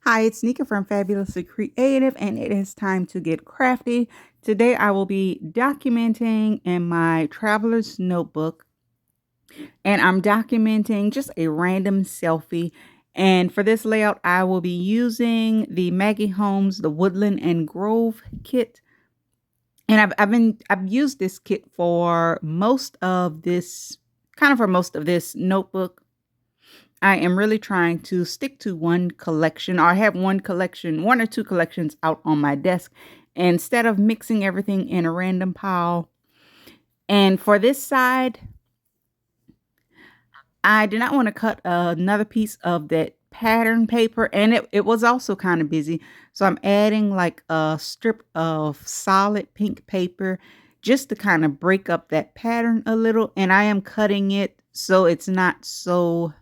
Hi, it's Nika from Fabulously Creative, and it is time to get crafty. Today, I will be documenting in my traveler's notebook, and I'm documenting just a random selfie. And for this layout, I will be using the Maggie Holmes, the Woodland and Grove kit. And I've used this kit for most of this, kind of for most of this notebook. I am really trying to stick to one collection, or I have one collection, one or two collections out on my desk instead of mixing everything in a random pile. And for this side, I did not want to cut another piece of that pattern paper, and it was also kind of busy. So I'm adding like a strip of solid pink paper just to kind of break up that pattern a little. And I am cutting it so it's not so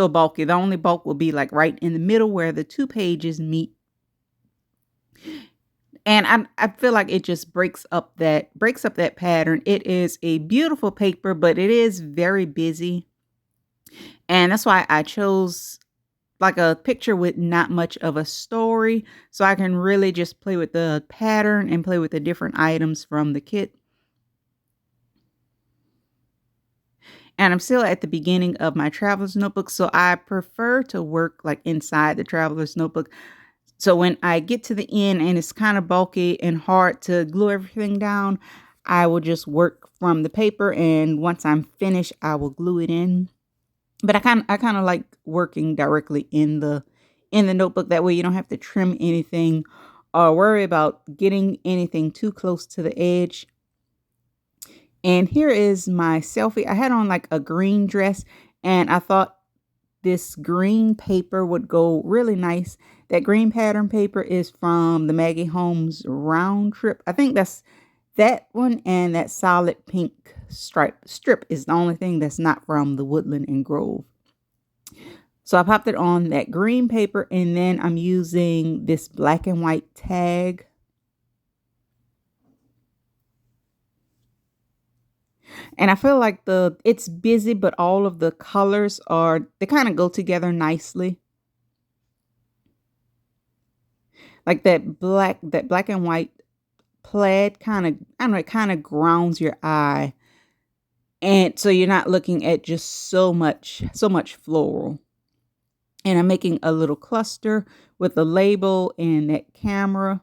bulky. The only bulk will be like right in the middle where the two pages meet. And I feel like it just breaks up that pattern. It is a beautiful paper, but it is very busy. And that's why I chose like a picture with not much of a story, so I can really just play with the pattern and play with the different items from the kit. And I'm still at the beginning of my traveler's notebook, so I prefer to work like inside the traveler's notebook. So when I get to the end and it's kind of bulky and hard to glue everything down, I will just work from the paper, and once I'm finished, I will glue it in. But I kind of like working directly in the notebook. That way you don't have to trim anything or worry about getting anything too close to the edge. And here is my selfie. I had on like a green dress, and I thought this green paper would go really nice. That green pattern paper is from the Maggie Holmes round trip. I think that's that one, and that solid pink strip is the only thing that's not from the Woodland and Grove. So I popped it on that green paper, and then I'm using this black and white tag. And I feel like it's busy, but all of the colors they kind of go together nicely. Like that black and white plaid kind of, I don't know, it kind of grounds your eye. And so you're not looking at just so much floral. And I'm making a little cluster with a label and that camera.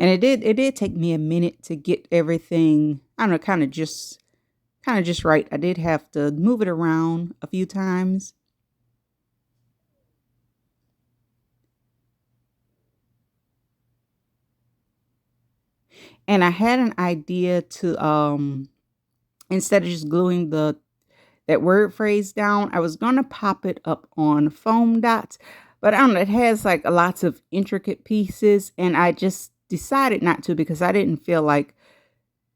And it did take me a minute to get everything, I don't know, kind of just right. I did have to move it around a few times. And I had an idea to instead of just gluing the that word phrase down, I was gonna pop it up on foam dots. But I don't know, it has like lots of intricate pieces, and I just decided not to because I didn't feel like,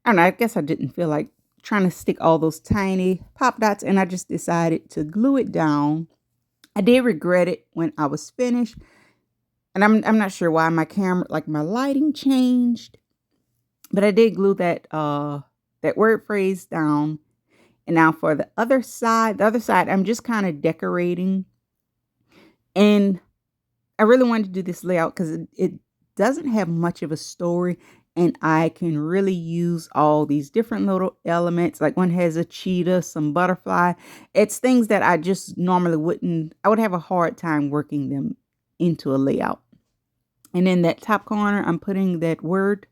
I don't know, I guess I didn't feel like trying to stick all those tiny pop dots, and I just decided to glue it down. I did regret it when I was finished, and I'm not sure why my camera, like my lighting changed, but I did glue that word phrase down. And now for the other side, I'm just kind of decorating. And I really wanted to do this layout because it doesn't have much of a story. And I can really use all these different little elements. Like one has a cheetah, some butterfly. It's things that I just normally I would have a hard time working them into a layout. And in that top corner, I'm putting that word.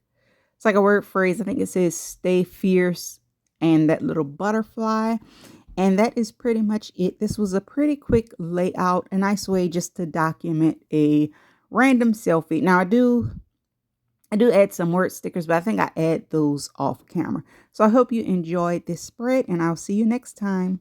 It's like a word phrase. I think it says stay fierce, and that little butterfly. And that is pretty much it. This was a pretty quick layout, a nice way just to document a random selfie. Now I do add some word stickers, but I think I add those off camera. So I hope you enjoyed this spread, and I'll see you next time.